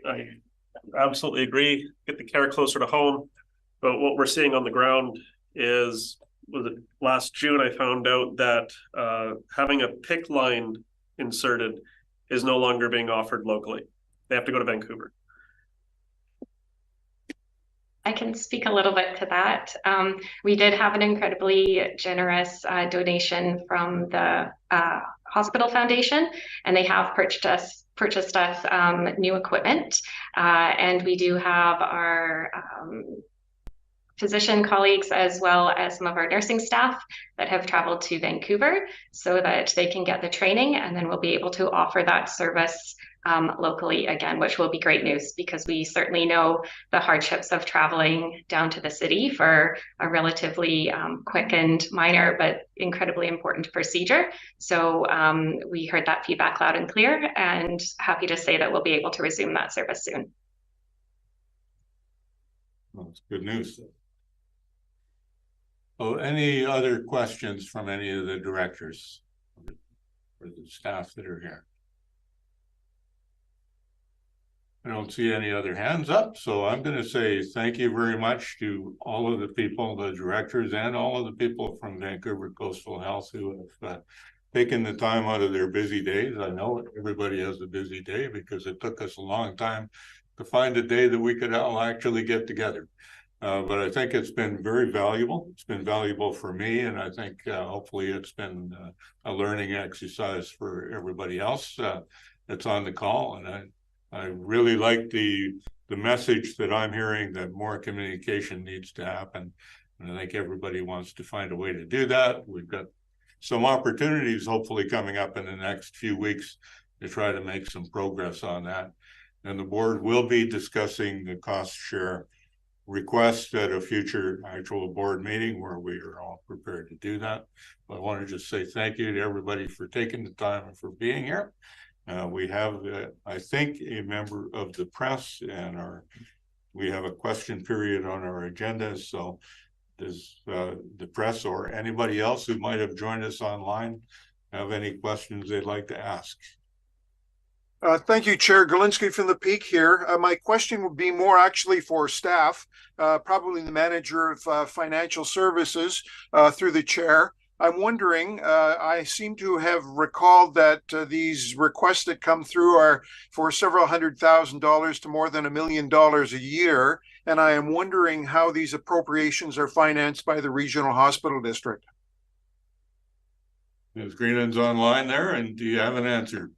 I absolutely agree. Get the care closer to home, but what we're seeing on the ground is, last June I found out that having a PICC line inserted is no longer being offered locally. They have to go to Vancouver.
I can speak a little bit to that. We did have an incredibly generous donation from the Hospital Foundation, and they have purchased us new equipment. And we do have our physician colleagues as well as some of our nursing staff that have traveled to Vancouver so that they can get the training, and then we'll be able to offer that service locally again, which will be great news because we certainly know the hardships of traveling down to the city for a relatively quick and minor but incredibly important procedure. So we heard that feedback loud and clear, and happy to say that we'll be able to resume that service soon.
Well, that's good news. Oh, any other questions from any of the directors or the staff that are here? I don't see any other hands up, so I'm going to say thank you very much to all of the people, the directors, and all of the people from Vancouver Coastal Health who have taken the time out of their busy days. I know everybody has a busy day because it took us a long time to find a day that we could all actually get together. But I think it's been very valuable. It's been valuable for me, and I think hopefully it's been a learning exercise for everybody else that's on the call. And I really like the message that I'm hearing that more communication needs to happen. And I think everybody wants to find a way to do that. We've got some opportunities hopefully coming up in the next few weeks to try to make some progress on that. And the board will be discussing the cost share request at a future actual board meeting where we are all prepared to do that. But I want to just say thank you to everybody for taking the time and for being here. We have, I think, a member of the press, and we have a question period on our agenda. So does the press or anybody else who might have joined us online have any questions they'd like to ask?
Thank you, Chair Galinsky from the Peak here. My question would be more actually for staff, probably the manager of financial services through the chair. I'm wondering, I seem to have recalled that these requests that come through are for several $100,000 to more than $1 million a year. And I am wondering how these appropriations are financed by the Regional Hospital District.
Ms. Greenland's online there, and do you have an answer?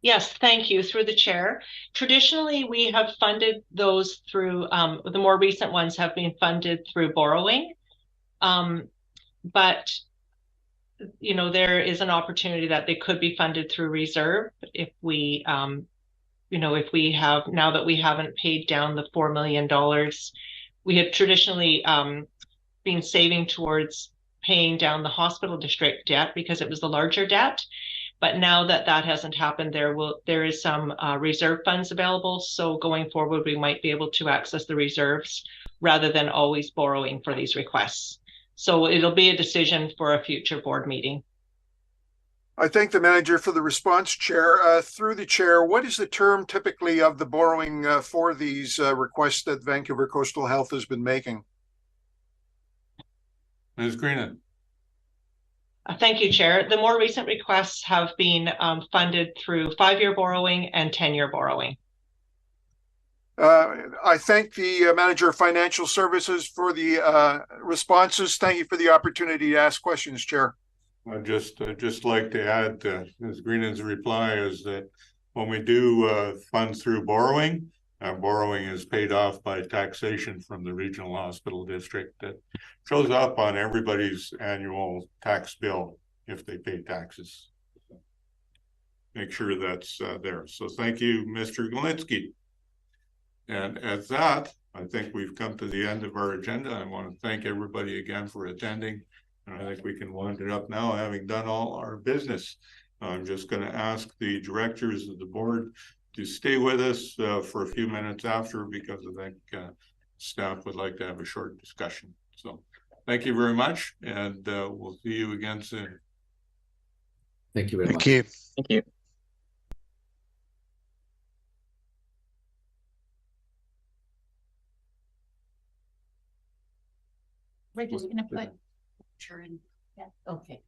Yes, thank you. Through the chair. Traditionally, we have funded those through, the more recent ones have been funded through borrowing. But, you know, there is an opportunity that they could be funded through reserve if we, you know, if we have, now that we haven't paid down the $4 million, we had traditionally been saving towards paying down the hospital district debt because it was the larger debt. But now that that hasn't happened, there is some reserve funds available. So going forward, we might be able to access the reserves rather than always borrowing for these requests. So it'll be a decision for a future board meeting.
I thank the manager for the response, Chair. Through the chair, what is the term typically of the borrowing for these requests that Vancouver Coastal Health has been making?
Ms. Greenan.
Thank you, Chair. The more recent requests have been funded through 5-year borrowing and 10-year borrowing.
I thank the manager of financial services for the responses. Thank you for the opportunity to ask questions, Chair.
I'd just like to add Ms. Greenan's reply is that when we do funds through borrowing, borrowing is paid off by taxation from the regional hospital district that shows up on everybody's annual tax bill if they pay taxes. Make sure that's there. So thank you, Mr. Galinsky. And at that, I think we've come to the end of our agenda. I want to thank everybody again for attending. And I think we can wind it up now, having done all our business. I'm just going to ask the directors of the board to stay with us for a few minutes after, because I think staff would like to have a short discussion. So thank you very much, and we'll see you again soon.
Thank you very much.
Thank you.
Thank you.
We're just gonna put.
Sure. Yeah. Okay.